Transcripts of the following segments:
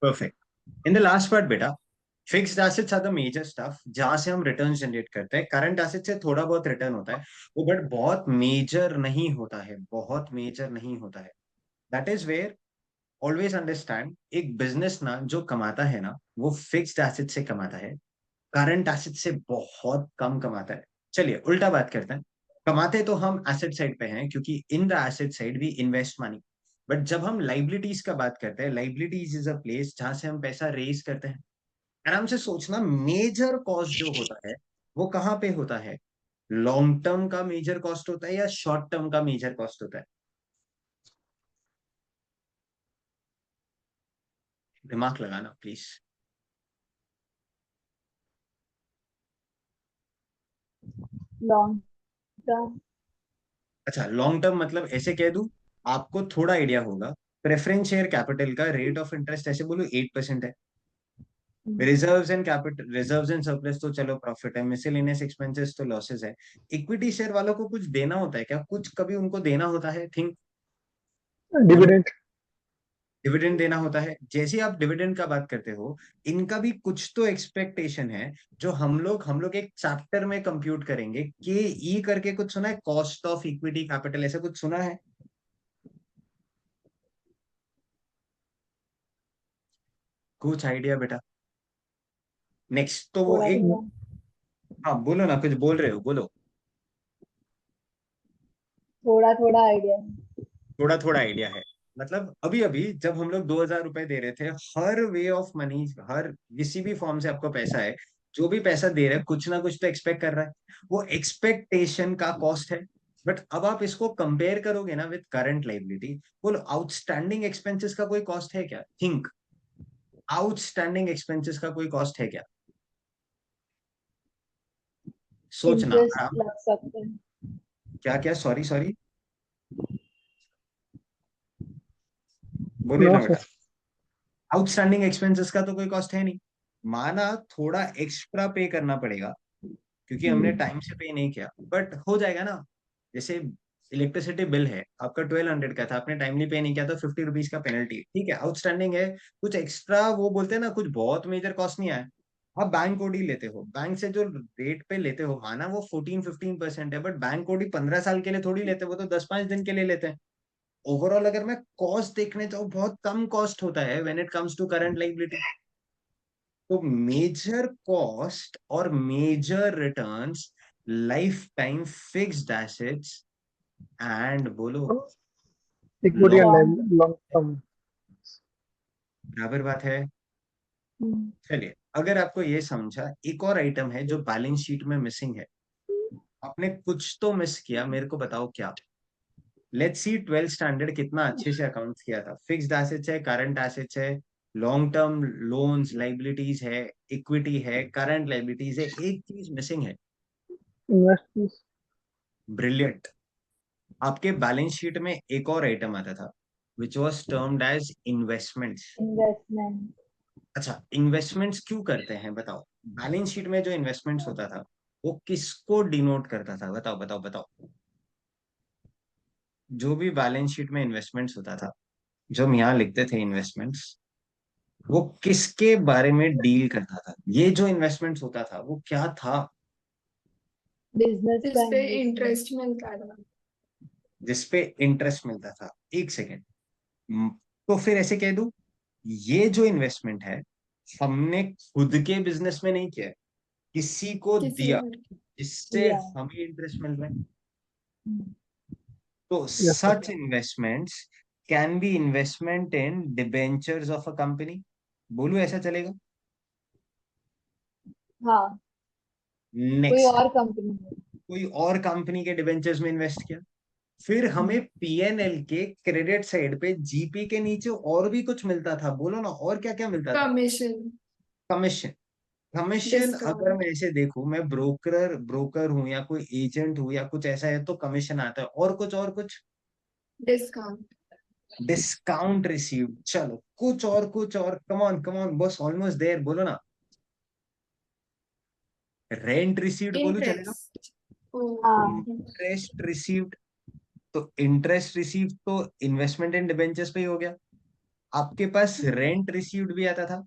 Perfect. In the last part बेटा, fixed assets are the major stuff जहां से हम रिटर्न जनरेट करते हैं। करंट एसेट से थोड़ा बहुत रिटर्न होता है वो, बट बहुत मेजर नहीं होता है, बहुत मेजर नहीं होता है। That is where always understand, एक बिजनेस ना जो कमाता है ना वो फिक्स्ड एसेट से कमाता है, करंट एसेट से बहुत कम कमाता है। चलिए उल्टा बात करते हैं। कमाते तो हम एसेट साइड पे हैं क्योंकि in the asset side we invest money, but जब हम लाइबिलिटीज का बात करते हैं, लाइबिलिटीज इज अ प्लेस जहां से हम पैसा रेज करते हैं। आराम से सोचना, मेजर कॉस्ट जो होता है वो कहाँ पे होता है? लॉन्ग टर्म का मेजर कॉस्ट होता है या शॉर्ट टर्म का मेजर कॉस्ट होता है? दिमाग लगाना प्लीज। Long term. अच्छा, लॉन्ग टर्म मतलब ऐसे कह दूं, आपको थोड़ा आइडिया होगा। प्रेफरेंस शेयर कैपिटल का रेट ऑफ इंटरेस्ट ऐसे बोलो 8% है। Reserves and capital, reserves and surplus तो चलो प्रॉफिट है, मिसलेनियस एक्सपेंसेस तो लॉसेस है। इक्विटी शेयर वालों को कुछ देना होता है क्या? कुछ कभी उनको देना होता है? थिंक, बोलो। डिविडेंड। डिविडेंड देना होता है। जैसे ही आप डिविडेंड का बात करते हो, इनका भी कुछ तो एक्सपेक्टेशन है जो हम लोग एक चैप्टर में कंप्यूट करेंगे। के ई करके कुछ सुना है? कॉस्ट ऑफ इक्विटी कैपिटल, ऐसा कुछ सुना है? कुछ आइडिया बेटा? नेक्स्ट तो वो थोड़ा एक, थोड़ा। हाँ बोलो ना, कुछ बोल रहे हो, बोलो। थोड़ा थोड़ा आइडिया है। थोड़ा थोड़ा आइडिया है। मतलब अभी अभी जब हम लोग 2,000 रुपए दे रहे थे, हर वे ऑफ मनी, हर किसी भी फॉर्म से आपको पैसा है, जो भी पैसा दे रहा है कुछ ना कुछ तो एक्सपेक्ट कर रहा है, वो एक्सपेक्टेशन का कॉस्ट है। बट अब आप इसको कंपेयर करोगे ना विद करंट लाइबिलिटी, बोलो आउटस्टैंडिंग एक्सपेंसेस का कोई कॉस्ट है क्या? थिंक, आउटस्टैंडिंग एक्सपेंसेस का कोई कॉस्ट है क्या? सोचना इंटरेस्ट आराम। लग सकते हैं। क्या क्या? सॉरी सॉरी, बोलिए नो ना बेटा। सर। आउटस्टैंडिंग एक्सपेंसेस का तो कोई कॉस्ट है नहीं। माना थोड़ा एक्स्ट्रा पे करना पड़ेगा क्योंकि हमने हम्म। टाइम से पे नहीं किया, बट हो जाएगा ना। जैसे इलेक्ट्रिसिटी बिल है आपका 1,200 का था, आपने टाइमली पे नहीं किया तो 50 रुपीज का पेनल्टी, ठीक है, आउटस्टैंडिंग है। कुछ एक्स्ट्रा, वो बोलते हैं ना, कुछ बहुत मेजर कॉस्ट नहीं आया। आप बैंक ओडी लेते हो, बैंक से जो रेट पे लेते हो, माना वो 14-15% है, बट बैंक ओडी 15 साल के लिए थोड़ी लेते, वो तो 10-5 दिन के लिए लेते हैं। ओवरऑल अगर मैं कॉस्ट देखने जाऊँ, बहुत कम कॉस्ट होता है when it comes to current liability. तो मेजर कॉस्ट और major returns, life time fixed assets and बोलो equity and long, long. Long term. बराबर बात है। हम्म। चलिए, अगर आपको ये समझा, एक और आइटम है जो बैलेंस शीट में मिसिंग है। आपने कुछ तो मिस किया, मेरे को बताओ क्या। लेट्स सी 12th स्टैंडर्ड कितना अच्छे से अकाउंट्स किया था। फिक्स्ड एसेट्स है, करंट एसेट्स है, लॉन्ग टर्म लोन्स लाइबिलिटीज है, इक्विटी है, करंट लाइबिलिटीज है, एक चीज मिसिंग है। इन्वेस्टमेंट। ब्रिलियंट। आपके बैलेंस शीट में एक और आइटम आता था which was termed as investments. Investment. अच्छा, इन्वेस्टमेंट्स क्यों करते हैं बताओ? बैलेंस शीट में जो इन्वेस्टमेंट्स होता था वो किसको डिनोट करता था? बताओ बताओ बताओ। जो भी बैलेंस शीट में इन्वेस्टमेंट्स होता था, जो हम यहाँ लिखते थे इन्वेस्टमेंट्स, वो किसके बारे में डील करता था? ये जो इन्वेस्टमेंट्स होता था वो क्या था? बिजनेस जिस का पे इन्वेस्टमेंट। इंटरेस्ट मिलता था। जिसपे इंटरेस्ट मिलता था। एक सेकेंड, तो फिर ऐसे कह दूं, ये जो इन्वेस्टमेंट है हमने खुद के बिजनेस में नहीं किया है, किसी को किसी दिया, और जिससे या। हमें इंटरेस्ट मिल रहा है। हम्म। तो yes sir. Such investments can be investment in debentures of a company. बोलू ऐसा चलेगा? हाँ। कोई नेक्स्ट, और कंपनी है। कोई और कंपनी के डिबेंचर्स में इन्वेस्ट किया, फिर हमें पीएनएल के क्रेडिट साइड पे जीपी के नीचे और भी कुछ मिलता था। बोलो ना, और क्या क्या मिलता था? Commission, commission. कमीशन अगर डिस्काउंट, मैं ऐसे देखूं, मैं ब्रोकर ब्रोकर हूं या कोई एजेंट हूं या कुछ ऐसा है तो कमीशन आता है, और कुछ और कुछ। डिस्काउंट, डिस्काउंट रिसीव्ड, चलो कुछ और, कमॉन कमॉन बस, ऑलमोस्ट देयर, बोलो ना। रेंट रिसीव्ड बोलो, चलेगा? इंटरेस्ट। ओ, हाँ। इंटरेस्ट रिसीव्ड, तो इंटरेस्ट रिसीव तो इन्वेस्टमेंट इन डिबेंचर्स पे ही हो गया। आपके पास रेंट रिसीव्ड भी आता था।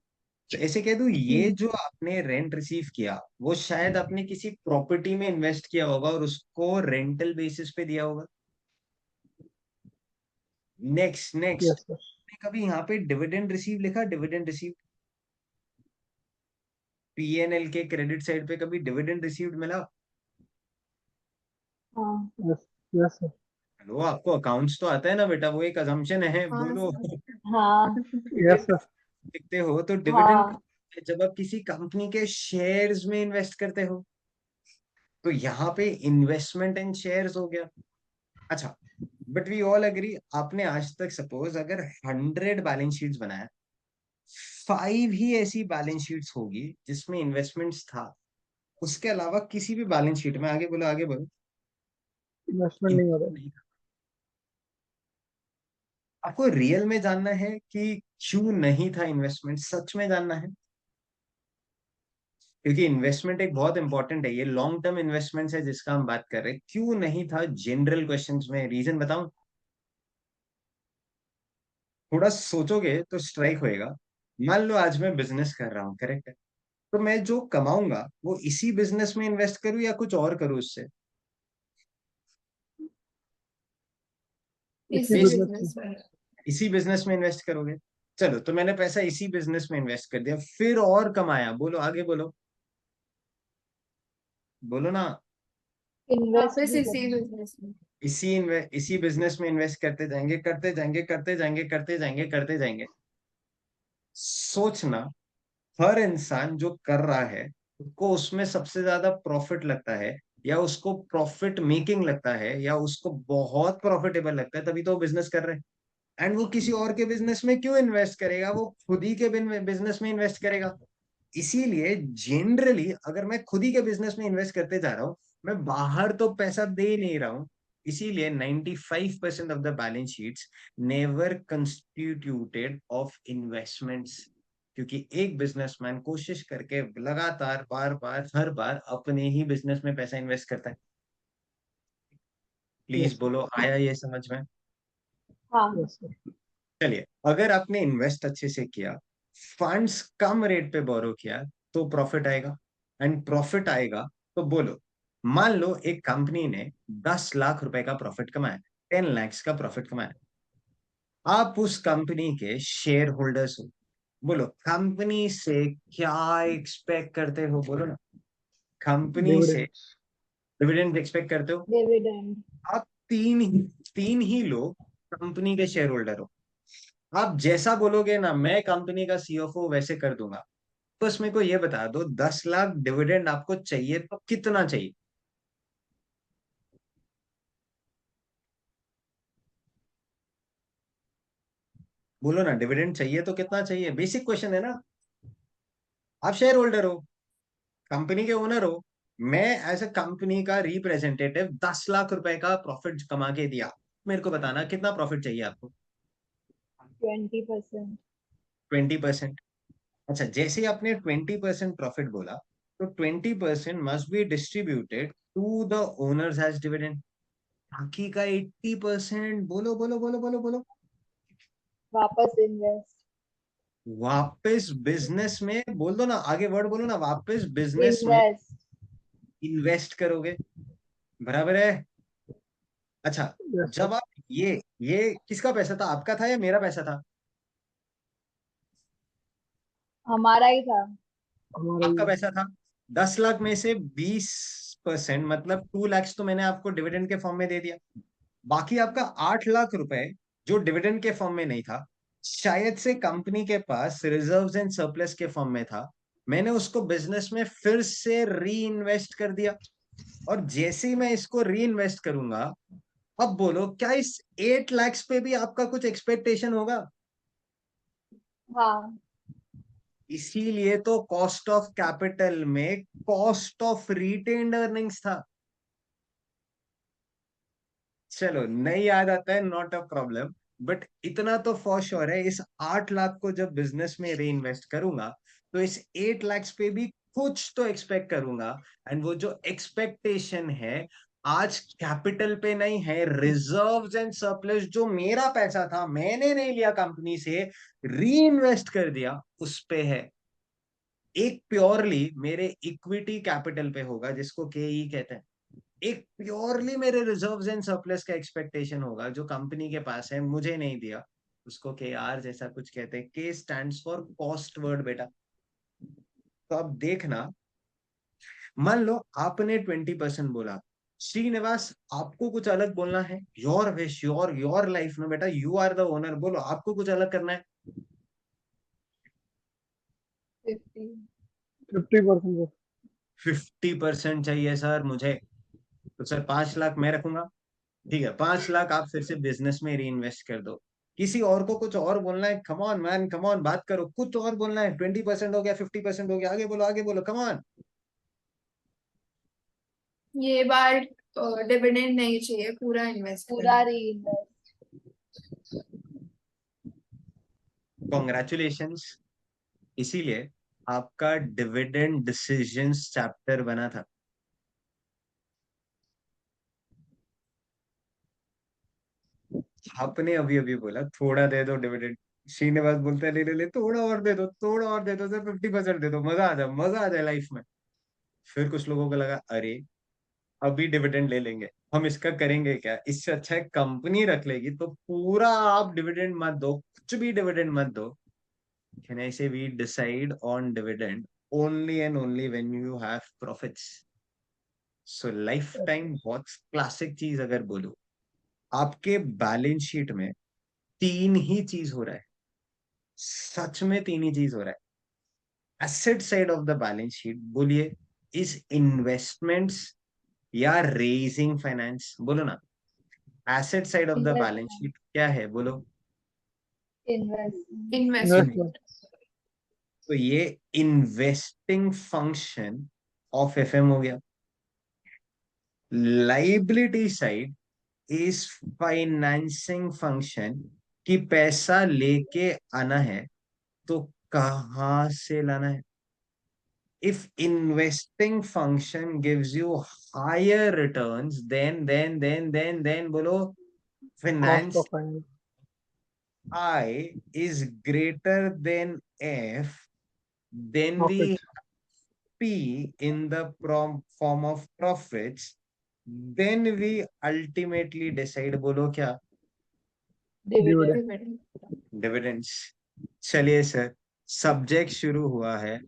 तो ऐसे कह दूं, ये हम्म, जो आपने रेंट रिसीव किया वो शायद आपने किसी प्रॉपर्टी में इन्वेस्ट किया होगा और उसको रेंटल बेसिस पे दिया होगा। Next next, Yes, sir. कभी यहाँ पे डिविडेंड रिसीव लिखा? डिविडेंड रिसीव, पीएनएल के क्रेडिट साइड पे कभी डिविडेंड रिसीव्ड मिला? हाँ Yes, yes, sir. हेलो, आपको अकाउंट्स तो आता है ना बेटा, वो एक अजम्पशन है, हाँ बोलो। सर। हाँ Yes, sir. लिखते हो तो डिविडेंड, हाँ जब आप किसी कंपनी के शेयर्स में इन्वेस्ट करते हो तो यहाँ पे इन्वेस्टमेंट इन शेयर्स हो गया। अच्छा, बट वी ऑल एग्री, आपने आज तक सपोज अगर 100 बैलेंस शीट्स बनाया, 5 ही ऐसी बैलेंस शीट्स होगी जिसमें इन्वेस्टमेंट्स था, उसके अलावा किसी भी बैलेंस शीट में, आगे बोलो आगे बोलो, Investment नहीं हो रहा है. नहीं था। आपको रियल में जानना है कि क्यों नहीं था इन्वेस्टमेंट, सच में जानना है? क्योंकि इन्वेस्टमेंट एक बहुत इंपॉर्टेंट है, ये लॉन्ग टर्म इन्वेस्टमेंट है जिसका हम बात कर रहे हैं। क्यों नहीं था जनरल क्वेश्चंस में, रीजन बताऊं? थोड़ा सोचोगे तो स्ट्राइक होएगा। मान लो आज मैं बिजनेस कर रहा हूँ, करेक्ट है, तो मैं जो कमाऊंगा वो इसी बिजनेस में इन्वेस्ट करूँ या कुछ और करूँ उससे? इसी इसी बेसिक, business में. बिजनेस में। इसी बिजनेस में इन्वेस्ट करोगे। चलो, तो मैंने पैसा इसी बिजनेस में इन्वेस्ट कर दिया, फिर और कमाया, बोलो आगे बोलो, बोलो ना। इन्वेस्ट वापस भी इसी करना. बिजनेस में। इसी बिजनेस में इन्वेस्ट करते जाएंगे, करते जाएंगे, करते जाएंगे, करते जाएंगे, करते जाएंगे। सोचना, हर इंसान जो कर रहा है उसको उसमें सबसे ज्यादा प्रॉफिट लगता है, या उसको प्रॉफिट मेकिंग लगता है, या उसको बहुत प्रॉफिटेबल लगता है, तभी तो वो बिजनेस कर रहे हैं। एंड वो किसी और के बिजनेस में क्यों इन्वेस्ट करेगा, वो खुद ही के बिजनेस में इन्वेस्ट करेगा। इसीलिए जनरली अगर मैं खुद ही के बिजनेस में इन्वेस्ट करते जा रहा हूं, मैं बाहर तो पैसा दे नहीं रहा हूं। इसीलिए 95% of the balance sheets never constituted of investments, क्योंकि एक बिजनेसमैन कोशिश करके लगातार बार बार हर बार अपने ही बिजनेस में पैसा इन्वेस्ट करता है। Please Yes, sir. बोलो, आया ये समझ में? हाँ Yes, sir. चलिए, अगर आपने इन्वेस्ट अच्छे से किया, फंड्स कम रेट पे बोरो किया, तो प्रॉफिट आएगा। एंड प्रॉफिट आएगा तो बोलो, मान लो एक कंपनी ने 10 लाख रुपए का प्रॉफिट कमाया, 10 lakhs का प्रॉफिट कमाया, आप उस कंपनी के शेयर होल्डर्स हो, बोलो कंपनी से क्या एक्सपेक्ट करते हो, बोलो ना। कंपनी से Dividends. डिविडेंड एक्सपेक्ट करते हो। डिविडेंड. आप तीन ही लोग कंपनी के शेयर होल्डर हो। आप जैसा बोलोगे ना, मैं कंपनी का सीएफओ वैसे कर दूंगा। बस मेरे को ये बता दो, 10 लाख डिविडेंड आपको चाहिए तो कितना चाहिए? बोलो ना, डिविडेंड चाहिए तो कितना चाहिए, बेसिक क्वेश्चन है ना। आप शेयर होल्डर हो, कंपनी के ओनर हो, मैं एज ए कंपनी का रिप्रेजेंटेटिव 10 लाख रुपए का प्रॉफिट कमा के दिया, मेरे को बताना कितना प्रॉफिट चाहिए आपको? 20%. 20%। अच्छा, जैसे ही आपने 20% प्रॉफिट बोला, तो 20% must be distributed to the owners as dividend. बाकी का 80%, बोलो बोलो बोलो बोलो बोलो, वापस इन्वेस्ट. वापस बिजनेस में, बोल दो ना, आगे वर्ड बोलो ना, वापस बिजनेस में इन्वेस्ट. इन्वेस्ट करोगे। बराबर है? अच्छा, Yes, sir. जब आप ये किसका पैसा था, आपका था या मेरा पैसा था? हमारा ही था. हमारा आपका ये. पैसा था। 10 लाख में से 20%, मतलब 2 lakhs तो मैंने आपको डिविडेंड के फॉर्म में दे दिया। बाकी आपका 8 लाख रुपए जो डिविडेंड के फॉर्म में नहीं था, शायद से कंपनी के पास रिजर्व्स एंड सरप्लस के फॉर्म में था, मैंने उसको बिजनेस में फिर से री इन्वेस्ट कर दिया। और जैसे ही मैं इसको री इन्वेस्ट करूंगा, अब बोलो, क्या इस 8 lakhs पे भी आपका कुछ एक्सपेक्टेशन होगा? हाँ इसीलिए तो कॉस्ट ऑफ कैपिटल में कॉस्ट ऑफ रिटेन्ड अर्निंग्स था। चलो, नहीं याद आता है, नॉट अ प्रॉब्लम, बट इतना तो फॉर श्योर है, इस 8 लाख को जब बिजनेस में री इन्वेस्ट करूंगा, तो इस 8 lakhs पे भी कुछ तो एक्सपेक्ट करूंगा। एंड वो जो एक्सपेक्टेशन है आज कैपिटल पे नहीं है, रिजर्व्स एंड सरप्लस जो मेरा पैसा था मैंने नहीं लिया कंपनी से, री इन्वेस्ट कर दिया, उस पे है। एक प्योरली मेरे इक्विटी कैपिटल पे होगा जिसको के ई कहते हैं, एक प्योरली मेरे रिजर्व्स एंड सरप्लस का एक्सपेक्टेशन होगा जो कंपनी के पास है मुझे नहीं दिया, उसको के आर जैसा कुछ कहते हैं। के स्टैंड्स फॉर कॉस्ट वर्ड बेटा। तो अब देखना, मान लो आपने 20% बोला, श्रीनिवास आपको कुछ अलग बोलना है, योर विश योर लाइफ में बेटा, यू आर द ओनर, बोलो आपको कुछ अलग करना है। 50। 50%. 50% चाहिए सर मुझे, तो सर 5 लाख मैं रखूंगा। ठीक है, 5 लाख आप फिर से बिजनेस में री इन्वेस्ट कर दो। किसी और को कुछ और बोलना है, come on man, come on, बात करो, कुछ और बोलना है। 20% हो गया, 50% हो गया, आगे बोलो, कम ऑन। ये बार डिविडेंड नहीं चाहिए, पूरा इन्वेस्ट पूरा री इन्वेस्ट। कॉन्ग्रेचुलेशंस, इसीलिए आपका डिविडेंड डिसीजंस चैप्टर बना था। आपने अभी अभी बोला थोड़ा दे दो डिविडेंड, श्रीनिवास बोलता है ले ले ले, थोड़ा और दे दो, थोड़ा और दे दो सर, 50% दे दो, मजा आ जाए लाइफ में। फिर कुछ लोगों को लगा अरे अभी डिविडेंड ले लेंगे, हम इसका करेंगे क्या, इससे अच्छा है कंपनी रख लेगी, तो पूरा आप डिविडेंड मत दो, कुछ भी डिविडेंड मत दो। Can I say we decide on dividend only and only when you have profits. So lifetime बहुत क्लासिक चीज अगर बोलो, आपके बैलेंस शीट में तीन ही चीज हो रहा है, सच में तीन ही चीज हो रहा है। Asset side of the balance sheet बोलिए इज इन्वेस्टमेंट्स या रेजिंग फाइनेंस, बोलो ना। Asset side of the balance investment. Sheet क्या है बोलो। इन्वेस्टमेंट। इन्वेस्टमेंट। तो ये इन्वेस्टिंग फंक्शन ऑफ एफएम हो गया। Liability side is financing function, कि पैसा लेके आना है तो कहाँ से लाना है। If investing function gives you higher returns, then बोलो Cost finance of finance. I is greater than F, then Profit. we P in the form of profits, then we ultimately decide, बोलो क्या, डिविडेंड। Dividend. डिविडेंड। डिविडेंड्स। चलिए sir, subject शुरू हुआ है,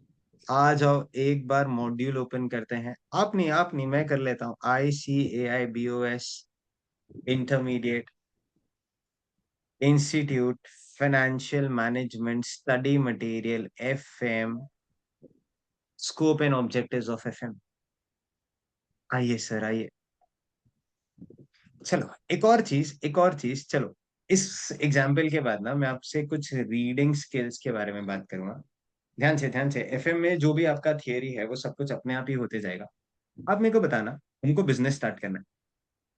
आ जाओ एक बार module open करते हैं। आप नहीं मैं कर लेता हूँ। ICAIBOS intermediate institute financial management study material FM, scope and objectives of FM। आइए सर आइए। चलो एक और चीज चलो, इस एग्जाम्पल के बाद ना मैं आपसे कुछ रीडिंग स्किल्स के बारे में बात करूंगा। ध्यान से, FM में जो भी आपका थियरी है वो सब कुछ अपने आप ही होते जाएगा। आप मेरे को बताना, हमको बिजनेस स्टार्ट करना है,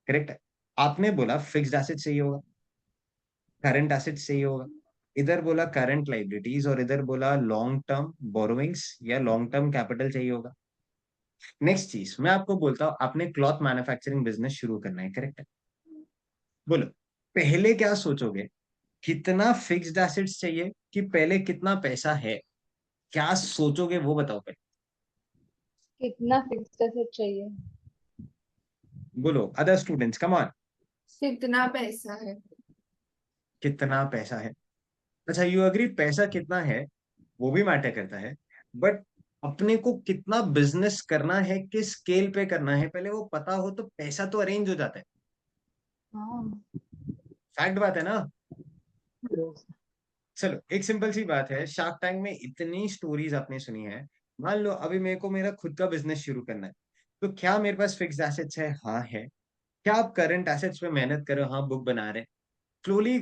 करेक्ट है। आपने बोला फिक्स्ड एसेट चाहिए होगा, करंट एसेट चाहिए होगा, इधर बोला करंट लाइबिलिटीज, और इधर बोला लॉन्ग टर्म बोरोविंग्स या लॉन्ग टर्म कैपिटल चाहिए होगा। नेक्स्ट चीज मैं आपको बोलता हूँ, आपने क्लॉथ मैन्युफैक्चरिंग बिजनेस शुरू करना है, करेक्ट है। बोलो पहले क्या सोचोगे, कितना फिक्स्ड एसेट्स चाहिए कि पहले कितना पैसा है, क्या सोचोगे वो बताओ पहले। कितना फिक्स्ड एसेट चाहिए? बोलो अदर स्टूडेंट्स कम ऑन। कितना पैसा है? कितना पैसा है, अच्छा यू अग्री पैसा कितना है वो भी मैटर करता है, बट अपने को कितना बिजनेस करना है, किस स्केल पे करना है, पहले वो पता हो तो पैसा तो अरेंज हो जाता है। हाँ। फैक्ट बात है ना। Yes. चलो एक सिंपल सी बात है, शार्क टैंक में इतनी स्टोरीज आपने सुनी है। मान लो अभी मेरे को मेरा खुद का बिजनेस शुरू करना है, तो क्या मेरे पास फिक्स्ड एसेट्स है, हाँ है। क्या आप करंट एसेट्स पे मेहनत कर रहे हो, हाँ बुक बना रहे हैं, स्लोली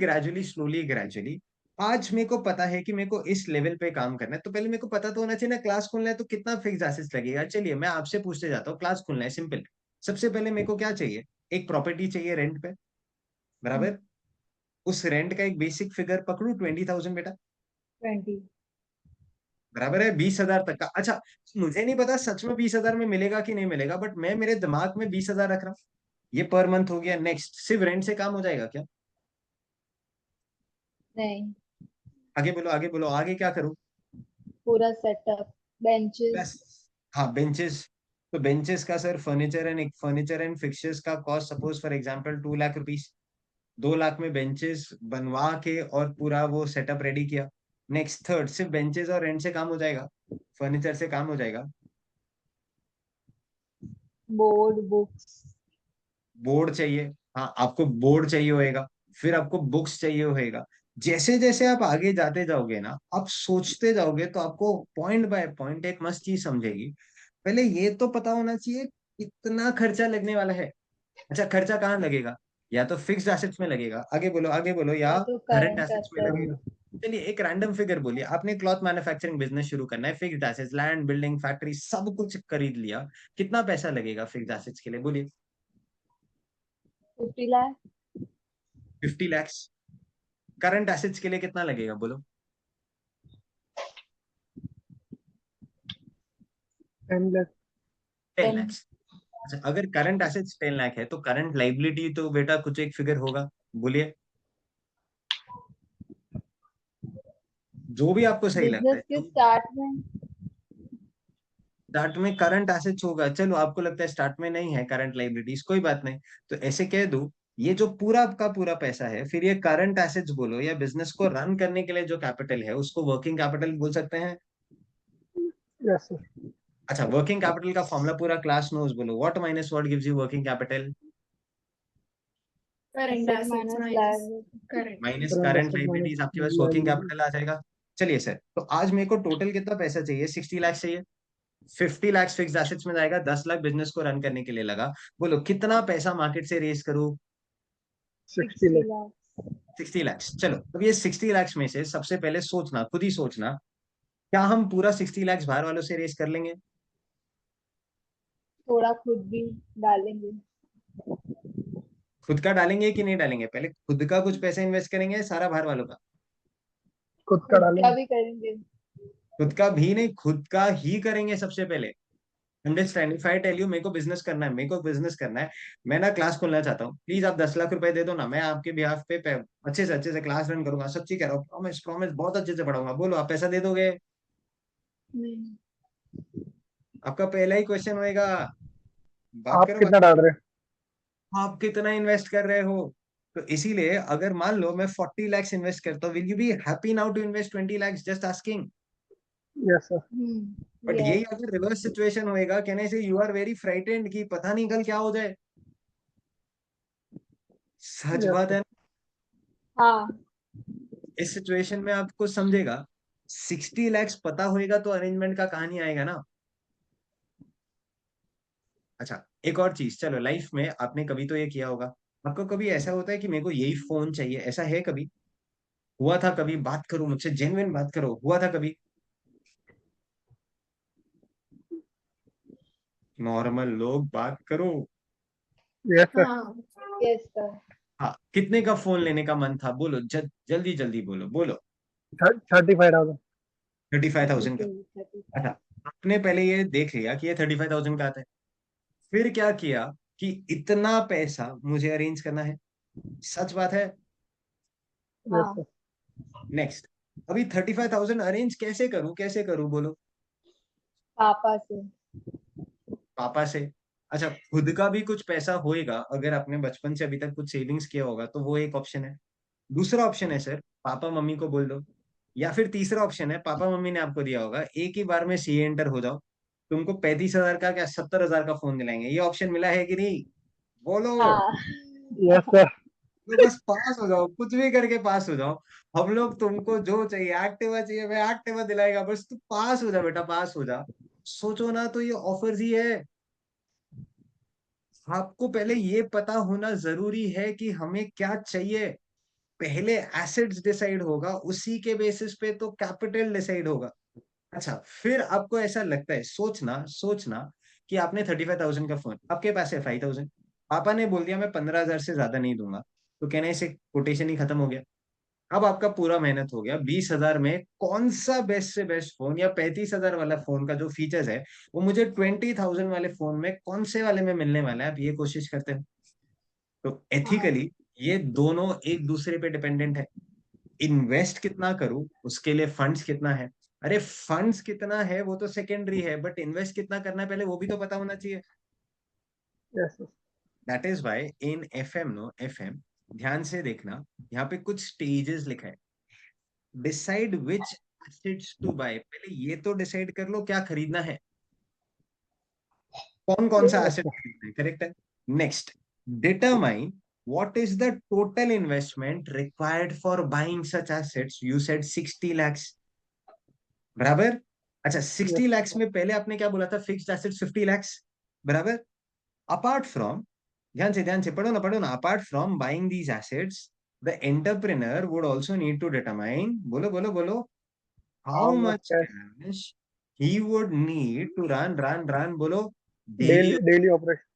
ग्रेजुअली। आज मेरे को पता है कि मेरे को इस लेवल पे काम करना है, तो पहले मेरे को पता तो होना चाहिए ना, क्लास खोलना है तो कितना फिक्स एसेट्स लगेगा। चलिए मैं आपसे पूछते जाता हूँ, क्लास खोलना है सिंपल, सबसे पहले मेरे को क्या चाहिए, एक प्रॉपर्टी चाहिए रेंट पे, बराबर। उस रेंट का एक बेसिक फिगर पकड़ू 20,000 बेटा, 20। बराबर है 20,000 तक का। अच्छा मुझे नहीं पता सच में 20,000 में मिलेगा कि नहीं मिलेगा, बट मैं मेरे दिमाग में 20,000 रख रहा हूँ। ये पर मंथ हो गया। नेक्स्ट, सिर्फ रेंट से काम हो जाएगा क्या? नहीं, आगे बोलो, आगे बोलो, आगे क्या करूं? पूरा सेटअप, बेंचेस। बस। हाँ, बेंचेस। तो बेंचेस का सर, फर्नीचर एंड फिक्चर्स का cost suppose for example 2 lakh rupees. 2 lakh में बेंचेस बनवा के और पूरा वो सेटअप रेडी किया। नेक्स्ट, थर्ड, सिर्फ बेंचेस और रेंट से काम हो जाएगा? फर्नीचर से काम हो जाएगा? Board, books. बोर्ड चाहिए। हाँ, आपको बोर्ड चाहिए होएगा। फिर आपको बुक्स चाहिए होएगा। जैसे जैसे आप आगे जाते जाओगे ना, आप सोचते जाओगे तो आपको पॉइंट बाय पॉइंट एक मस्त चीज समझेगी। पहले ये तो पता होना चाहिए कितना खर्चा लगने वाला है। अच्छा, खर्चा कहाँ लगेगा? या तो फिक्स्ड एसेट्स में लगेगा, आगे बोलो, आगे बोलो, या या तो करंट करंट एसेट्स में एसेट। लगेगा। चलिए एक रैंडम फिगर बोलिए, आपने क्लॉथ मैन्युफैक्चरिंग बिजनेस शुरू करना है, fixed assets, land, building, factory सब कुछ खरीद लिया। कितना पैसा लगेगा फिक्स्ड एसेट्स के लिए, बोलिए? 50 लाख। 50 लैक्स। करंट एसेट्स के लिए कितना लगेगा, बोलो? 10 lakh. 10। 10 लैक्स। अच्छा, अगर करंट एसेट्स 10 लाख है तो करंट लाइबिलिटी तो बेटा कुछ एक फिगर होगा, बोलिए? जो भी आपको सही लगता बिजनेस है, के जो स्टार्ट में। स्टार्ट में करंट एसेट्स होगा। चलो, आपको लगता है स्टार्ट में नहीं है करंट लाइबिलिटीज, कोई बात नहीं। तो ऐसे कह दूं, ये जो पूरा का पूरा पैसा है, फिर ये करंट एसेट्स बोलो या बिजनेस को रन करने के लिए जो कैपिटल है उसको वर्किंग कैपिटल बोल सकते हैं। Yes, sir. अच्छा, वर्किंग कैपिटल का फॉर्मूला पूरा क्लास नोज, बोलो, what minus what gives you working capital? Current asset assets minus minus liability. Current. Minus Current current asset minus liabilities, आपके पास वर्किंग liability. कैपिटल आ जाएगा। चलिए सर, तो आज मेरे को टोटल कितना पैसा चाहिए? 60 लाख चाहिए। 50 लैक्स फिक्स एसेट्स में जाएगा, 10 लाख बिजनेस को रन करने के लिए लगा। बोलो कितना पैसा मार्केट से रेस करूं? 60 60 lakh. लाख 60 लैक्स। चलो, अब ये 60 लैक्स में से सबसे पहले सोचना, खुद ही सोचना, क्या हम पूरा 60 लैक्स बाहर वालों से रेस कर लेंगे? थोड़ा खुद भी डालेंगे। खुद का डालेंगे कि नहीं डालेंगे? पहले खुद का कुछ पैसा इन्वेस्ट करेंगे, सारा बाहर वालों का? खुद का खुद का डालेंगे. भी करेंगे। खुद का भी नहीं, खुद का ही करेंगे सबसे पहले। Understand? If I tell you मेरे को बिजनेस करना है, मेरे को बिजनेस करना है, मैं ना क्लास खोलना चाहता हूँ, प्लीज आप 10 लाख रुपए दे दो ना, मैं आपके बिहाफ पे अच्छे से क्लास रन करूंगा, सच्ची कह रहा हूँ, प्रॉमिस प्रॉमिस, बहुत अच्छे से पढ़ाऊंगा। बोलो, आप पैसा दे दोगे? नहीं। आपका पहला ही क्वेश्चन होएगा, बात आप करो, बात कितना डाल करो, रहे हैं? आप कितना इन्वेस्ट कर रहे हो? तो इसीलिए अगर मान लो मैं 40 लैक्स इन्वेस्ट करता हूँ, will you be happy now to invest 20 lakhs? Just asking. Yes, sir. But yes. यही अगर रिवर्स सिचुएशन होएगा, कहने से यू आर वेरी फ्राइटेंड कि पता नहीं कल क्या हो जाए। सच Yes, बात sir. है। हाँ। इस सिचुएशन में आप कुछ समझेगा। 60 लैक्स पता होएगा तो अरेंजमेंट का कहानी आएगा ना। अच्छा, एक और चीज, चलो लाइफ में आपने कभी तो ये किया होगा, आपको कभी ऐसा होता है कि मेरे को यही फोन चाहिए, ऐसा है कभी? हुआ था कभी? बात करो मुझसे, जेन्युइन बात करो, हुआ था कभी? नॉर्मल लोग बात करो। Yes, sir. हाँ। Yes sir. हाँ, कितने का फोन लेने का मन था, बोलो, जल्दी जल्दी बोलो, बोलो। 35,000. 35,000 का। 35। अच्छा, आपने पहले ये देख लिया कि ये 35,000 का आता है, फिर क्या किया कि इतना पैसा मुझे अरेंज करना है। सच बात है। Yes, हाँ। sir. नेक्स्ट, अभी 35,000 अरेंज कैसे करूं बोलो? पापा से। पापा से। अच्छा, खुद का भी कुछ पैसा होएगा, अगर आपने बचपन से अभी तक कुछ सेविंग्स किया होगा तो वो एक ऑप्शन है। दूसरा ऑप्शन है सर, पापा मम्मी को बोल दो। या फिर तीसरा ऑप्शन है, पापा मम्मी ने आपको दिया होगा, एक ही बार में सीए एंटर हो जाओ, तुमको 35,000 का क्या 70,000 का फोन दिलाएंगे। ये ऑप्शन मिला है कि नहीं, बोलो? हाँ। Yes, sir. तो बस पास हो जाओ, कुछ भी करके पास हो जाओ। हम लोग तुमको जो चाहिए, एक्टिवा चाहिए, मैं एक्टिवा दिलाएगा, बस तू पास हो जा बेटा, पास हो जा। सोचो ना, तो ये ऑफर्स ही है। आपको पहले ये पता होना जरूरी है कि हमें क्या चाहिए। पहले एसेट्स डिसाइड होगा, उसी के बेसिस पे तो कैपिटल डिसाइड होगा। अच्छा, फिर आपको ऐसा लगता है, सोचना सोचना, कि आपने 35,000 का फोन, आपके पास है 5,000, पापा ने बोल दिया मैं 15,000 से ज्यादा नहीं दूंगा, तो कहने से कोटेशन ही खत्म हो गया। अब आपका पूरा मेहनत हो गया, 20,000 में कौन सा बेस्ट से बेस्ट फोन, या 35,000 वाला फोन का जो फीचर्स है वो मुझे 20,000 वाले फोन में कौन से वाले में मिलने वाला है, आप ये कोशिश करते हैं। तो एथिकली ये दोनों एक दूसरे पे डिपेंडेंट है। इन्वेस्ट कितना करूं उसके लिए फंड्स कितना है, अरे फंड्स कितना है वो तो सेकेंडरी है, बट इन्वेस्ट कितना करना है पहले वो भी तो पता होना चाहिए। Yes, yes. That is why in FM, no FM, ध्यान से देखना, यहाँ पे कुछ स्टेजेस लिखा है। Decide which assets to buy, पहले ये तो डिसाइड कर लो क्या खरीदना है, कौन कौन सा Yes, एसेट sir. खरीदना है, करेक्ट है। Next, determine what is the total investment required for buying such assets, you said 60 lakhs, बराबर। अच्छा, 60 Yes. lakhs में पहले आपने क्या बोला था, फिक्स्ड एसेट 50 lakhs, बराबर। अपार्ट फ्रॉम, ध्यान से पढ़ो ना, apart from buying these assets the entrepreneur would also need to determine, बोलो बोलो बोलो, How how much much cash? Cash he would need to run बोलो daily, Daily operation.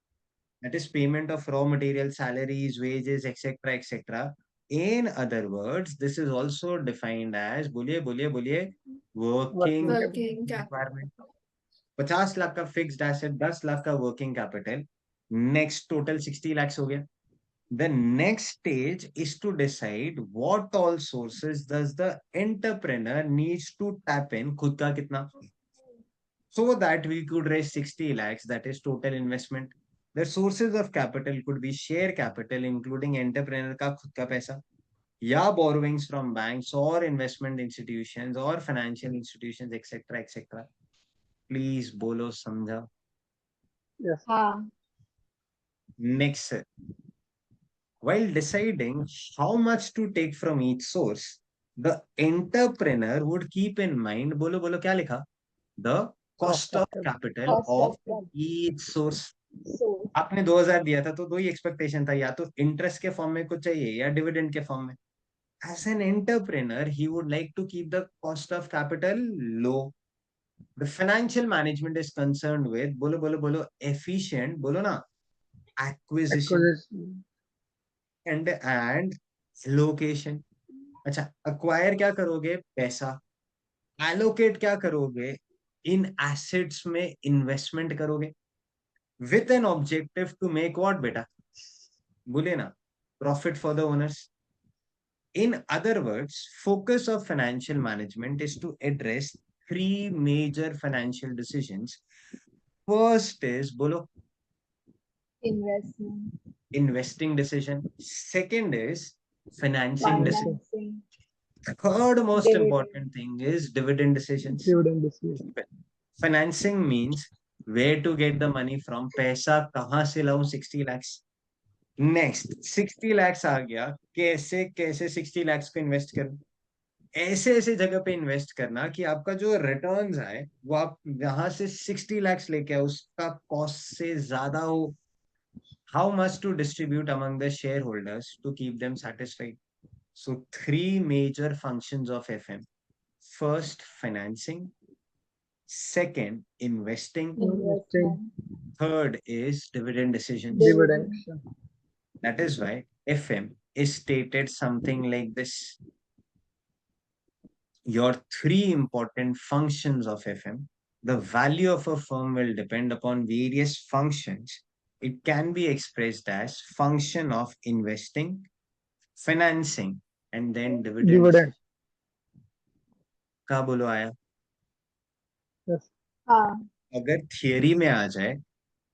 that is payment of raw material, salaries, wages, etc., etc. In other words, this is also defined as, बोलिए Working working capital. Working capital. requirement। 50 lakh का fixed asset, 10 lakh का working capital, next total 60 lakhs हो गया। The next stage is to decide what all sources does the entrepreneur needs to tap in, खुद का कितना, so that we could raise 60 lakhs, that is total investment. The sources of capital could be share capital, including entrepreneur का खुद का पैसा, या borrowings from banks or investment institutions or financial institutions, etc., etc. Please बोलो समझा। Yes. हाँ, Next, while deciding how much to take from each source, the entrepreneur would keep in mind, बोलो बोलो क्या लिखा, the Cost cost of of capital. capital cost of of capital. each source। So, आपने 2000 दिया था तो दो ही एक्सपेक्टेशन था, या तो इंटरेस्ट के फॉर्म में कुछ चाहिए या डिविडेंड के फॉर्म में। As an entrepreneur he would like to keep the cost of capital low. The financial management is concern with, बोलो बोलो बोलो, एफिशिएंट, बोलो ना, एक्विजिशन Acquisition. And location. अच्छा, अक्वायर क्या करोगे, पैसा, एलोकेट क्या करोगे, इन एसेट्स में इन्वेस्टमेंट करोगे, with an objective to make what बेटा, बोलिए ना, profit for the owners. In other words, focus of financial management is to address three major financial decisions. First is, bolo, investment, investing decision. Second is financing decision. Financing. financing, Third most dividend. important thing is dividend decisions. Dividend decision. Financing means where to get the money from. पैसा कहाँ से लाऊं 60 lakhs. Next 60 lakhs आ गया, कैसे कैसे 60 lakhs को invest करूं, ऐसे ऐसे जगह पे इन्वेस्ट करना कि आपका जो रिटर्न्स आए वो आप यहां से 60 lakhs लेके आओ उसका कॉस्ट से ज्यादा हो। How much to distribute among the shareholders to keep them satisfied. So three major functions of FM: first financing, second investing, Investing. Investment, third is dividend decisions. Dividend. dividend. That is why FM is stated something like this. Your three important functions of FM. The value of a firm will depend upon various functions. It can be expressed as function of investing, financing, and then dividends. Dividend. का बोलो आया। Yes. हाँ, अगर theory में आ जाए,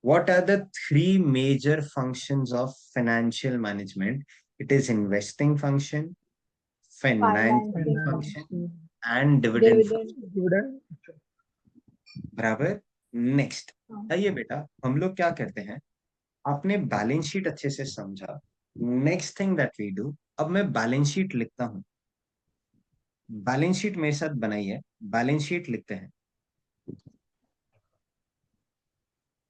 what are the three major functions of financial management? It is investing function, financing financing function, function, Financing. and dividend function। dividend. Dividend. बराबर। Next, हाँ, आइए बेटा, हम लोग क्या करते हैं, आपने बैलेंस शीट अच्छे से समझा। Next thing that we do, अब मैं बैलेंस शीट लिखता हूँ, बैलेंस शीट मेरे साथ बनाई है, बैलेंस शीट लिखते हैं।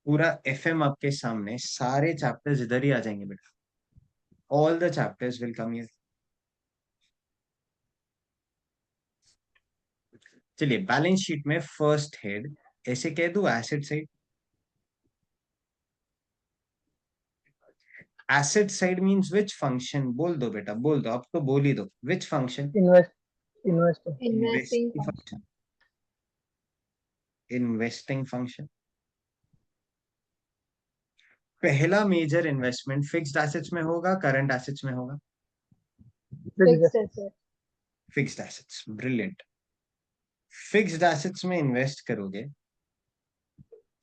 पूरा एफएम आपके सामने, सारे चैप्टर्स इधर ही आ जाएंगे बेटा, all the chapters will come here. चलिए, बैलेंस शीट में फर्स्ट हेड ऐसे कह दूं, asset side. Asset side means which function, बोल दो बेटा, बोल दो, अब तो बोल ही दो, which function, Investing. investing investing function, function, investing function. पहला मेजर इन्वेस्टमेंट फिक्स्ड एसेट्स में होगा, करंट एसेट्स में होगा? Fixed asset. Fixed assets, brilliant. Fixed assets में इन्वेस्ट करोगे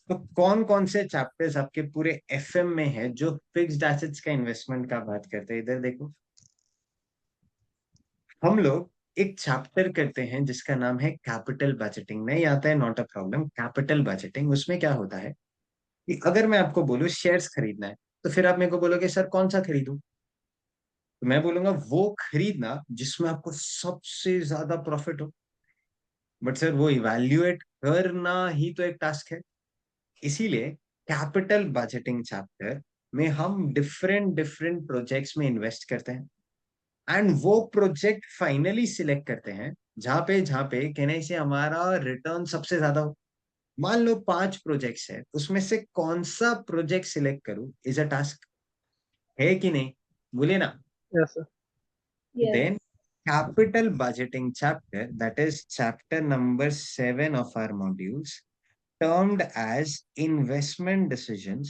तो कौन कौन से चैप्टर्स आपके पूरे एफएम में है जो फिक्स्ड एसेट्स का इन्वेस्टमेंट का बात करते हैं? इधर देखो, हम लोग एक चैप्टर करते हैं जिसका नाम है कैपिटल बजटिंग। नहीं आता है, not a problem. Capital budgeting, उसमें क्या होता है कि अगर मैं आपको बोलूं शेयर्स खरीदना है, तो फिर आप मेरे को बोलोगे सर कौन सा खरीदूं? तो मैं बोलूंगा वो खरीदना जिसमें आपको सबसे ज्यादा प्रॉफिट हो। बट सर वो इवैल्यूएट करना ही तो एक टास्क है। इसीलिए कैपिटल बजटिंग चैप्टर में हम डिफरेंट डिफरेंट प्रोजेक्ट्स में इन्वेस्ट करते हैं, एंड वो प्रोजेक्ट फाइनली सिलेक्ट करते हैं जहां पे कहने से हमारा रिटर्न सबसे ज्यादा हो। मान लो 5 प्रोजेक्ट्स है, उसमें से कौन सा प्रोजेक्ट सिलेक्ट करूं इज अ टास्क, है कि नहीं? बोले ना। Yes, sir. Then yes. capital budgeting chapter, that is chapter number 7 of our modules, termed as investment decisions,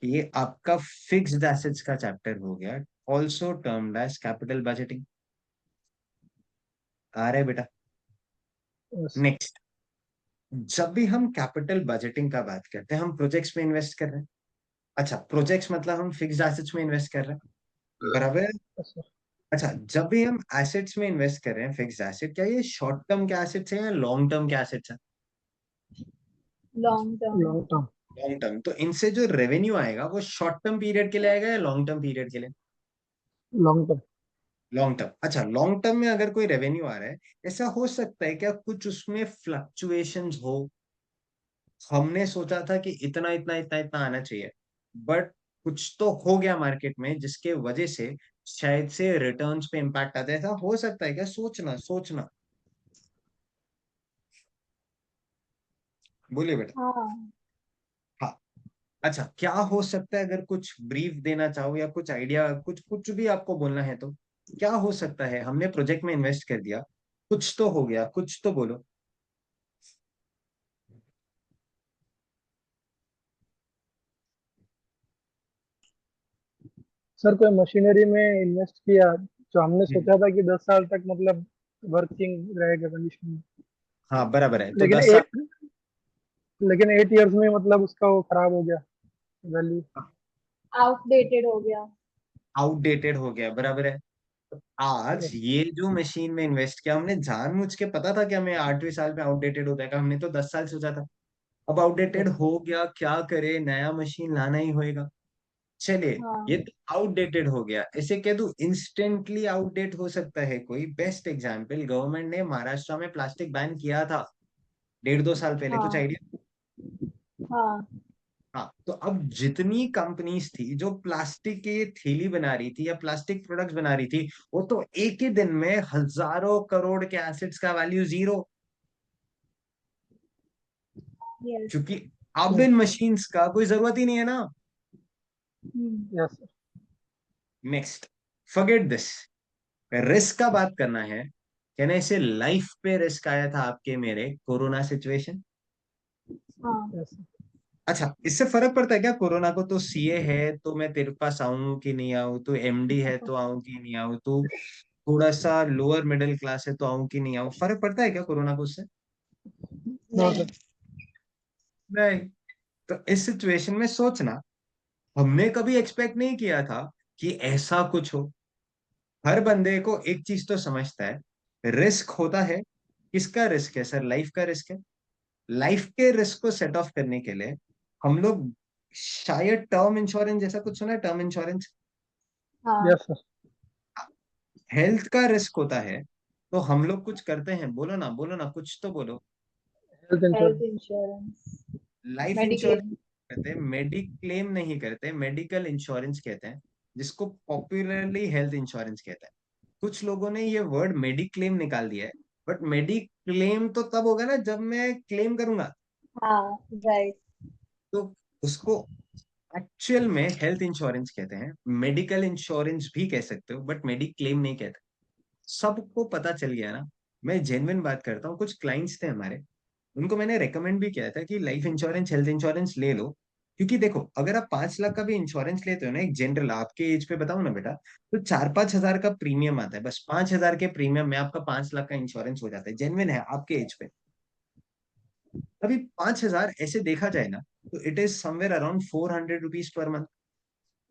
ये आपका फिक्स्ड एसेट्स का चैप्टर हो गया, also termed as capital budgeting. आ रहा है बेटा? Yes. नेक्स्ट, जब भी हम कैपिटल बजटिंग का बात करते हैं, हम प्रोजेक्ट्स में इन्वेस्ट कर रहे हैं। अच्छा, प्रोजेक्ट्स मतलब हम फिक्स्ड एसेट्स में इन्वेस्ट कर रहे हैं, बराबर है? Yes, sir. अच्छा, जब भी हम एसेट्स में इन्वेस्ट कर रहे हैं, फिक्स्ड एसेट, क्या ये शॉर्ट टर्म के एसेट्स है या लॉन्ग टर्म के एसेट्स है? Long term. Long term. Long term. तो इनसे जो रेवेन्यू आएगा वो शॉर्ट टर्म पीरियड के लिए आएगा या लॉन्ग टर्म पीरियड के लिए? Long term. Long term. अच्छा, लॉन्ग टर्म में अगर कोई रेवेन्यू आ रहा है, ऐसा हो सकता है क्या कुछ उसमें फ्लक्चुएशंस हो? हमने सोचा था कि इतना इतना इतना इतना आना चाहिए, बट कुछ तो हो गया मार्केट में जिसके वजह से शायद से रिटर्न्स पे इम्पैक्ट आता है। ऐसा हो सकता है क्या? सोचना सोचना, बोलिए बेटा। हाँ। हाँ। अच्छा, क्या हो सकता है? अगर कुछ ब्रीफ देना चाहो या कुछ आइडिया, कुछ कुछ भी आपको बोलना है तो क्या हो सकता है? हमने प्रोजेक्ट में इन्वेस्ट कर दिया, कुछ तो हो गया, कुछ तो बोलो। सर कोई मशीनरी में इन्वेस्ट किया जो हमने हम्म। सोचा था कि 10 साल तक मतलब वर्किंग रहेगा कंडीशन में, हाँ बराबर है, तो लेकिन 10 साल। 8 इयर्स में मतलब उसका वो खराब हो गया वैल्यू। आउटडेटेड हो गया। आउटडेटेड हो गया, बराबर है। तो आज ये जो मशीन में इन्वेस्ट किया हमने, जानबूझ के, पता था कि हमें 8वें साल में आउटडेटेड हो जाएगा, हमने तो 10 साल सोचा था। अब आउटडेटेड हो गया, क्या करे, नया मशीन लाना ही होएगा। चलिए, ये हाँ। तो आउटडेटेड हो गया, ऐसे कह दूं इंस्टेंटली आउटडेट हो सकता है कोई? बेस्ट एग्जांपल, गवर्नमेंट ने महाराष्ट्र में प्लास्टिक बैन किया था 1.5-2 साल पहले, कुछ हाँ। आइडिया? हाँ। हाँ, तो अब जितनी कंपनीज थी जो प्लास्टिक की थैली बना रही थी या प्लास्टिक प्रोडक्ट्स बना रही थी, वो तो एक ही दिन में हजारों करोड़ के एसेट्स का वैल्यू जीरो। यस। क्योंकि अब इन मशीन्स का कोई जरूरत ही नहीं है ना। Yes sir. Next, forget this. Risk का बात करना है, कहना इसे लाइफ पे रिस्क आया था आपके मेरे, कोरोना सिचुएशन। हाँ। यस अच्छा, इससे फर्क पड़ता है क्या कोरोना को? तो सीए है तो मैं तेरे पास आऊं कि नहीं आऊं, तो एमडी है तो आऊं कि नहीं आऊं, तो थोड़ा सा लोअर मिडिल क्लास है तो आऊं कि नहीं आऊं, फर्क पड़ता है क्या कोरोना को उससे? नो नहीं। सर। नहीं। तो इस सिचुएशन में सोचना, हमने कभी एक्सपेक्ट नहीं किया था कि ऐसा कुछ हो। हर बंदे को एक चीज तो समझता है, रिस्क होता है। किसका रिस्क है सर? लाइफ का रिस्क है। लाइफ के रिस्क को सेट ऑफ करने के लिए हम लोग, शायद टर्म इंश्योरेंस जैसा कुछ सुना है, टर्म इंश्योरेंस। हाँ। Yes sir. हेल्थ का रिस्क होता है, तो हम लोग कुछ करते हैं, बोलो ना बोलो ना, कुछ तो बोलो। Health health insurance. Insurance. Life insurance mediclaim. कहते हैं, मेडिक्लेम नहीं करते, मेडिकल इंश्योरेंस कहते हैं, जिसको पॉपुलरली हेल्थ इंश्योरेंस कहते हैं। कुछ लोगों ने ये वर्ड मेडिक्लेम निकाल दिया है, बट मेडिक्लेम तो तब होगा ना जब मैं क्लेम करूंगा। हाँ। राइट। तो उसको एक्चुअल में हेल्थ इंश्योरेंस कहते हैं, मेडिकल इंश्योरेंस भी कह सकते हो, बट मेडिक्लेम नहीं कहते। सबको पता चल गया ना। मैं जेन्युइन बात करता हूँ, कुछ क्लाइंट्स थे हमारे, उनको मैंने रेकमेंड भी किया था कि लाइफ इंश्योरेंस हेल्थ इंश्योरेंस ले लो, क्योंकि देखो, अगर आप 5 लाख का भी इंश्योरेंस लेते हो ना, एक जनरल आपके एज पे बताऊं ना बेटा, तो 4-5 हजार का प्रीमियम आता है, बस 5 हजार के प्रीमियम में आपका 5 लाख का इंश्योरेंस हो जाता है, जेन्युइन है आपके एज पे। अभी 5 हजार ऐसे देखा जाए ना, तो it is somewhere around 400 rupees per month.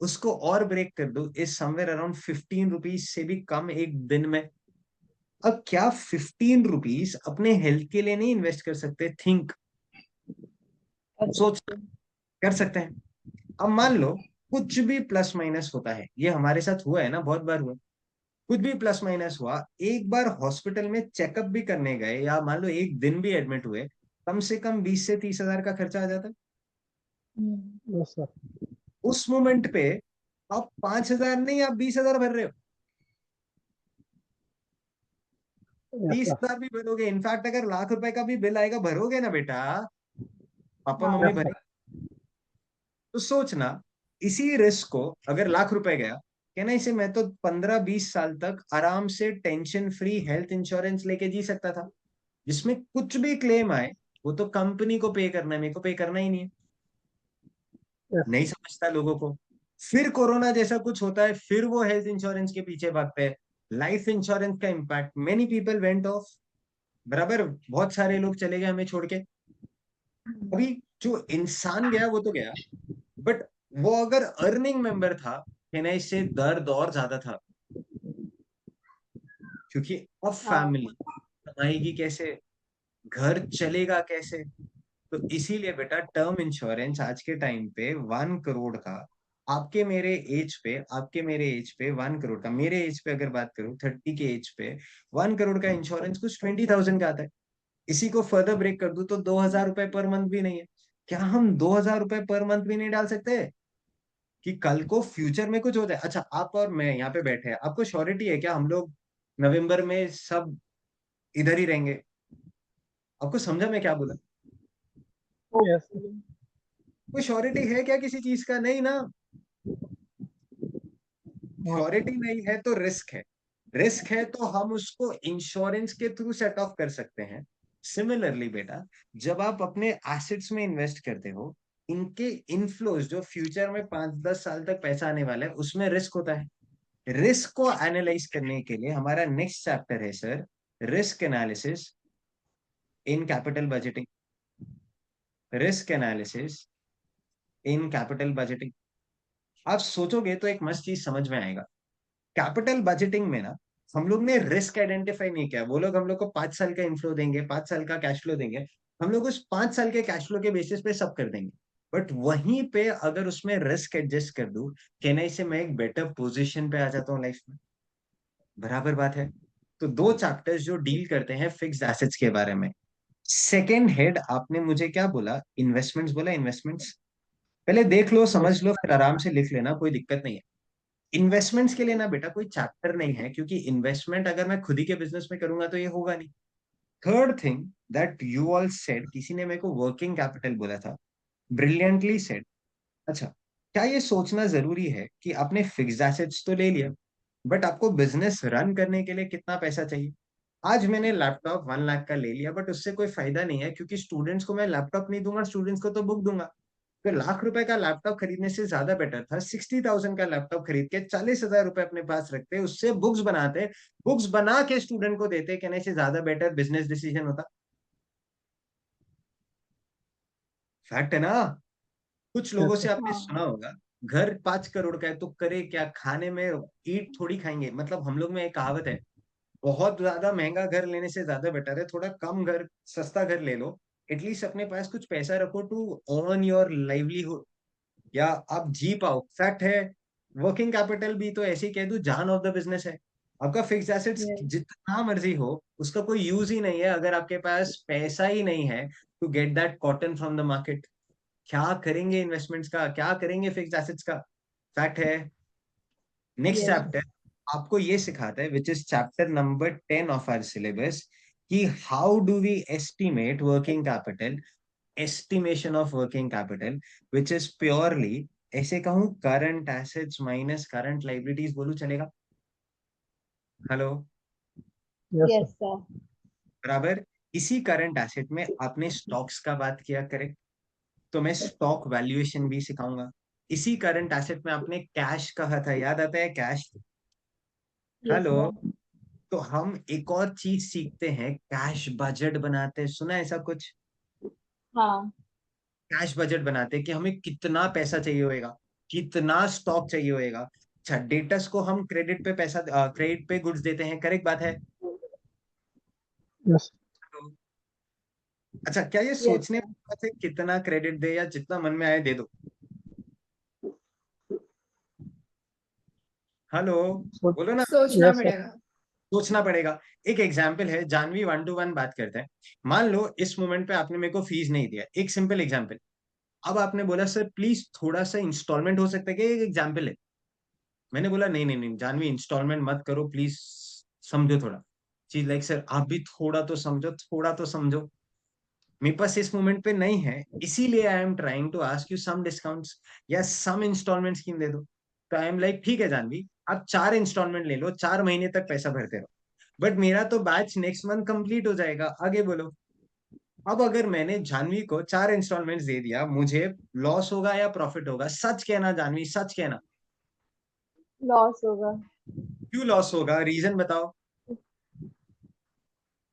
उसको और ब्रेक कर दो, इज समवेयर अराउंड 15 रुपीज से भी कम एक दिन में। अब क्या 15 रुपीज अपने हेल्थ के लिए नहीं इन्वेस्ट कर सकते? थिंक, कर सोच, सकते हैं। कर सकते हैं। अब मान लो कुछ भी प्लस माइनस होता है, ये हमारे साथ हुआ है ना, बहुत बार हुआ। कुछ भी प्लस माइनस हुआ, एक बार हॉस्पिटल में चेकअप भी करने गए, या मान लो एक दिन भी एडमिट हुए, कम से कम 20 से 30 हजार का खर्चा आ जाता है। Yes sir. उस मोमेंट पे आप 5 हजार नहीं, आप 20 हजार भर रहे हो। यस बीस सर। हजार भी भरोगे, इनफैक्ट अगर लाख रुपए का भी बिल आएगा, भरोगे ना बेटा, पापा हाँ मम्मी यस भरे। सर। तो सोचना, इसी रिस्क को अगर लाख रुपए गया, कहना इसे मैं तो 15-20 साल तक आराम से टेंशन फ्री हेल्थ इंश्योरेंस लेके जी सकता था, जिसमें कुछ भी क्लेम आए वो तो कंपनी को पे करना है, मेरे को पे करना ही नहीं है। यस नहीं समझता लोगों को। फिर कोरोना जैसा कुछ होता है, फिर वो हेल्थ इंश्योरेंस के पीछे भागते हैं। लाइफ इंश्योरेंस का impact, many people went of, बराबर, बहुत सारे लोग चले गए हमें छोड़ के। अभी जो इंसान गया वो तो गया, बट वो अगर अर्निंग मेंबर था, कहना इससे दर्द और ज्यादा था, क्योंकि अब हाँ फैमिली कमाएगी कैसे, घर चलेगा कैसे। तो इसीलिए बेटा टर्म इंश्योरेंस आज के टाइम पे 1 करोड़ का, आपके मेरे एज पे 1 करोड़ का, मेरे एज पे अगर बात करूं 30 के एज पे, 1 करोड़ का इंश्योरेंस कुछ 20,000 का आता है। इसी को फर्दर ब्रेक कर दूं तो 2,000 रुपए पर मंथ भी नहीं है। क्या हम 2,000 रुपए पर मंथ भी नहीं डाल सकते, कि कल को फ्यूचर में कुछ हो जाए? अच्छा, आप और मैं यहाँ पे बैठे हैं, आपको श्योरिटी है क्या हम लोग नवंबर में सब इधर ही रहेंगे? आपको समझा मैं क्या बोला? यस। कोई श्योरिटी है क्या किसी चीज का? नहीं ना। श्योरिटी नहीं है तो रिस्क है। रिस्क है तो हम उसको इंश्योरेंस के थ्रू सेट ऑफ कर सकते हैं। सिमिलरली बेटा, जब आप अपने एसेट्स में इन्वेस्ट करते हो, इनके इनफ्लोज जो फ्यूचर में 5-10 साल तक पैसा आने वाला है, उसमें रिस्क होता है। रिस्क को एनालाइज करने के लिए हमारा नेक्स्ट चैप्टर है sir, risk analysis in capital budgeting. Risk analysis in capital budgeting. आप सोचोगे तो एक मस्त चीज समझ में आएगा। कैपिटल बजटिंग में ना, हम लोग ने रिस्क आइडेंटिफाई नहीं किया। वो लोग हम लोग को 5 साल का इनफ्लो देंगे, 5 साल का कैश फ्लो देंगे, हम लोग उस 5 साल के कैश फ्लो के बेसिस पे सब कर देंगे। बट वहीं पे अगर उसमें रिस्क एडजस्ट कर दूं, कहना से मैं एक बेटर पोजीशन पे आ जाता हूँ लाइफ में। बराबर बात है। तो दो चैप्टर्स जो डील करते हैं फिक्स्ड एसेट्स के बारे में। सेकेंड हेड आपने मुझे क्या बोला? इन्वेस्टमेंट्स बोला, इन्वेस्टमेंट्स। पहले देख लो, समझ यस। लो, फिर आराम से लिख लेना, कोई दिक्कत नहीं है। इन्वेस्टमेंट्स के लिए ना बेटा कोई चैप्टर नहीं है, क्योंकि इन्वेस्टमेंट अगर मैं खुद ही के बिजनेस में करूंगा तो ये होगा नहीं। Third thing that you all said, किसी ने मेरे को वर्किंग कैपिटल बोला था, ब्रिलियंटली सेड। अच्छा, क्या ये सोचना जरूरी है कि आपने फिक्स्ड एसेट्स तो ले लिया, बट आपको बिजनेस रन करने के लिए कितना पैसा चाहिए? आज मैंने लैपटॉप 1 लाख का ले लिया, बट उससे कोई फायदा नहीं है, क्योंकि स्टूडेंट्स को मैं लैपटॉप नहीं दूंगा, स्टूडेंट्स को तो बुक दूंगा। तो लाख रुपए का लैपटॉप खरीदने से ज्यादा बेटर था 60,000 का लैपटॉप खरीद के 40,000 रुपए अपने पास रखते, उससे बुक्स बनाते, बुक्स बना के स्टूडेंट को देते, कहने से ज्यादा बेटर बिजनेस डिसीजन होता। फैक्ट है ना। कुछ लोगों यस से सर। आपने हाँ सुना होगा, घर 5 करोड़ का है तो करे क्या, खाने में ईट थोड़ी खाएंगे। मतलब हम लोग में एक कहावत है, बहुत ज्यादा महंगा घर लेने से ज्यादा बेटर है थोड़ा कम घर, सस्ता घर ले लो। एटलीस्ट अपने पास कुछ पैसा रखो टू अर्न योर लाइवलीहुड, या आप जी पाओ। फैक्ट है। वर्किंग कैपिटल भी तो ऐसे ही कह दूं, जान ऑफ द बिजनेस है। आपका फिक्स एसेट्स यस जितना मर्जी हो, उसका कोई यूज ही नहीं है अगर आपके पास पैसा ही नहीं है to get that cotton from the market. क्या करेंगे इन्वेस्टमेंट्स का, क्या करेंगे फिक्स एसेट्स का? फैक्ट है। Next yes yes sir. Chapter आपको ये सिखाता है, which is chapter number 10 of our syllabus, कि how do we estimate working capital, estimation of working capital, which is purely, ऐसे कहूं, current assets minus current liabilities बोलूं चलेगा? Hello? Yes sir. Yes sir. बराबर। इसी करंट एसेट में आपने stocks का बात किया, करेक्ट? तो मैं स्टॉक वैल्यूएशन भी सिखाऊंगा। इसी करंट एसेट में आपने कैश कहा था, याद आता है कैश? Yes hello. मैम। तो हम एक और चीज सीखते हैं, कैश बजट बनाते हैं, सुना है ऐसा कुछ? हाँ। कैश बजट बनाते हैं कि हमें कितना पैसा चाहिए होएगा, कितना स्टॉक चाहिए होएगा। अच्छा, डेटर्स को हम क्रेडिट पे पैसा, क्रेडिट पे गुड्स देते हैं, करेक्ट बात है? यस। अच्छा, क्या ये यस सोचने मैम। वाली बात है कितना क्रेडिट दे, या जितना मन में आए दे दो? हेलो, सोच। बोलो ना। सोचना यस सर। पड़ेगा। सोचना पड़ेगा। एक एग्जाम्पल है, जानवी 1 to 1 बात करते हैं। मान लो इस मोमेंट पे आपने मेरे को फीस नहीं दिया, एक सिंपल एग्जाम्पल। अब आपने बोला सर प्लीज थोड़ा सा इंस्टॉलमेंट हो सकता है क्या, एक एग्जाम्पल है। मैंने बोला नहीं नहीं नहीं जानवी, इंस्टॉलमेंट मत करो प्लीज, समझो थोड़ा चीज, लाइक सर आप भी थोड़ा तो समझो, थोड़ा तो समझो। मेरे पास इस मोमेंट पे नहीं है, इसीलिए I am trying to ask you some discounts या सम इंस्टॉलमेंट स्कीम दे दो। तो आई एम लाइक ठीक है जानवी, आप 4 इंस्टॉलमेंट ले लो, 4 महीने तक पैसा भरते रहो। बट मेरा तो बैच नेक्स्ट मंथ कंप्लीट हो जाएगा, आगे बोलो। अब अगर मैंने जानवी को 4 इंस्टॉलमेंट्स दे दिया, मुझे लॉस होगा या प्रॉफिट होगा? सच कहना जानवी, सच कहना। लॉस होगा। क्यों लॉस होगा, रीजन बताओ।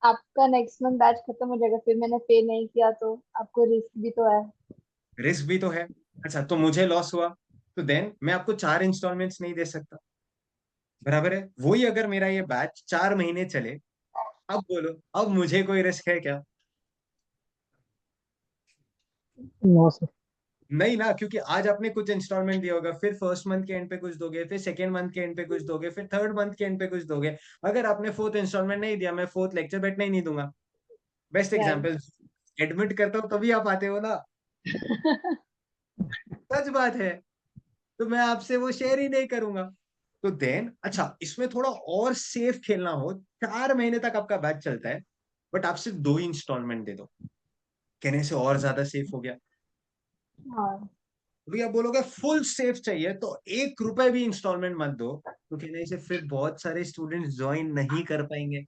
आपका नेक्स्ट मंथ बैच खत्म हो जाएगा, फिर मैंने पे नहीं किया तो आपको रिस्क भी तो है। रिस्क भी तो है। अच्छा, तो मुझे लॉस हुआ, तो देन मैं आपको 4 इंस्टॉलमेंट्स नहीं दे सकता, बराबर है? वही अगर मेरा ये बैच 4 महीने चले, अब बोलो, अब मुझे कोई रिस्क है क्या? No sir. नहीं ना, क्योंकि आज आपने कुछ इंस्टॉलमेंट दिया होगा, फिर फर्स्ट मंथ के एंड पे कुछ दोगे, फिर सेकेंड मंथ के एंड पे कुछ दोगे, फिर थर्ड मंथ के एंड पे कुछ दोगे। अगर आपने फोर्थ इंस्टॉलमेंट नहीं दिया, मैं फोर्थ लेक्चर बैठने ही नहीं दूंगा। Best right. एग्जाम्पल, एडमिट करता हूँ तभी आप आते हो ना। सच बात है। तो मैं आपसे वो शेयर ही नहीं करूंगा। तो देन अच्छा, इसमें थोड़ा और सेफ खेलना हो, 4 महीने तक आपका बैच चलता है, बट आप सिर्फ 2 इंस्टॉलमेंट दे दो, कहने से और ज्यादा सेफ हो गया। हाँ। अभी आप बोलोगे फुल सेफ चाहिए तो 1 रुपए भी इंस्टॉलमेंट मत दो, तो कहने से फिर बहुत सारे स्टूडेंट्स ज्वाइन नहीं कर पाएंगे।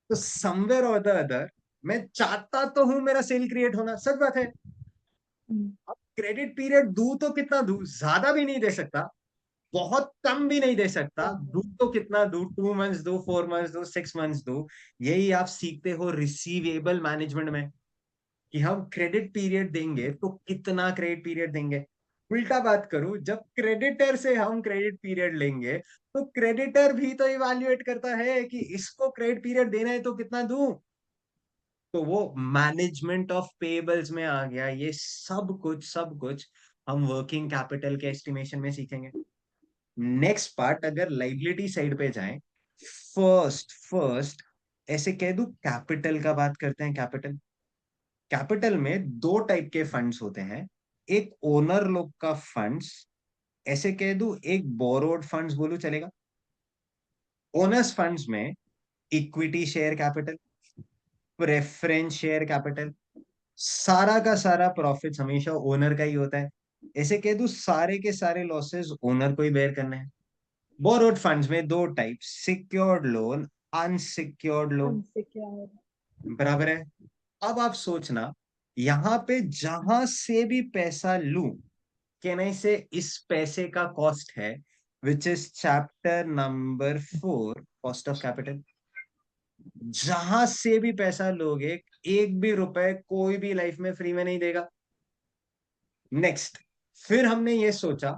तो समवेयर और द अदर, मैं चाहता तो हूं मेरा सेल क्रिएट होना, सच बात है। हम्म। अब क्रेडिट पीरियड दू तो कितना दू, ज्यादा भी नहीं दे सकता, बहुत कम भी नहीं दे सकता, दू तो कितना दू, 2 मंथ्स दो, 4 मंथ्स दो, 6 मंथ्स दो। यही आप सीखते हो रिसीवेबल मैनेजमेंट में, कि हम क्रेडिट पीरियड देंगे तो कितना क्रेडिट पीरियड देंगे। उल्टा बात करूं, जब क्रेडिटर से हम क्रेडिट पीरियड लेंगे, तो क्रेडिटर भी तो इवैल्यूएट करता है कि इसको क्रेडिट पीरियड देना है तो कितना दूं। तो वो मैनेजमेंट ऑफ पेबल्स में आ गया, ये सब कुछ हम वर्किंग कैपिटल के एस्टिमेशन में सीखेंगे। नेक्स्ट पार्ट, अगर लाइबिलिटी साइड पे जाएं, फर्स्ट फर्स्ट ऐसे कह दूं, कैपिटल का बात करते हैं। कैपिटल, कैपिटल में 2 टाइप के फंड्स होते हैं। एक ओनर लोग का फंड्स, ऐसे कह दूं एक बोरोड फंड्स बोलूं चलेगा। ओनर्स फंड्स में equity share capital, preference share capital, सारा का सारा प्रॉफिट हमेशा ओनर का ही होता है। ऐसे कह दूं सारे के सारे लॉसेस ओनर को ही बेयर करने हैं। बोरोड फंड्स में 2 type, secured loan, unsecured loan, unsecured. बराबर है? अब आप सोचना, यहां पे जहां से भी पैसा लूं, कहने से इस पैसे का कॉस्ट है, which is chapter number 4, cost of capital. जहां से भी पैसा लोगे, एक भी रुपए कोई भी लाइफ में फ्री में नहीं देगा। नेक्स्ट, फिर हमने ये सोचा,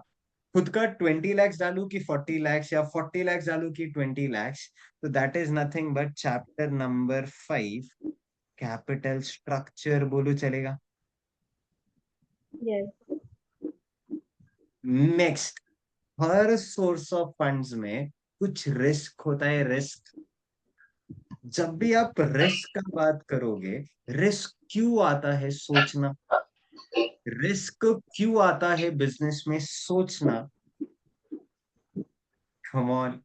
खुद का 20 lakhs डालू कि 40 lakhs, या 40 lakhs डालू कि 20 lakhs। तो that is nothing but chapter number 5, capital structure बोलो चलेगा। Yes. Next, her source of funds में कुछ रिस्क होता है, रिस्क। जब भी आप रिस्क का बात करोगे, रिस्क क्यों आता है सोचना, रिस्क क्यों आता है बिजनेस में सोचना। Come on,